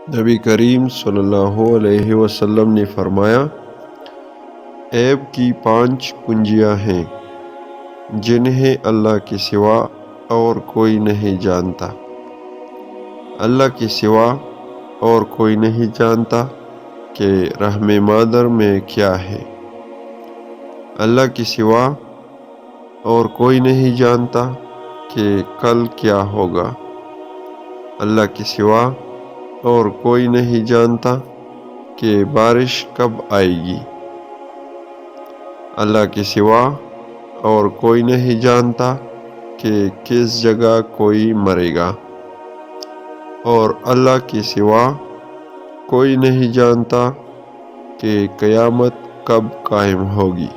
نبی کریم صلی اللہ علیہ وسلم نے فرمایا، عیب کی 5 کنجیاں ہیں جنہیں اللہ کے سوا اور کوئی نہیں جانتا۔ اللہ کے سوا اور کوئی نہیں جانتا کہ رحم مادر میں کیا ہے۔ اللہ کے سوا اور کوئی نہیں جانتا کہ کل کیا ہوگا۔ اللہ کے سوا اور کوئی نہیں جانتا کہ بارش کب آئے گی۔ اللہ کے سوا اور کوئی نہیں جانتا کہ کس جگہ کوئی مرے گا، اور اللہ کے سوا کوئی نہیں جانتا کہ قیامت کب قائم ہوگی۔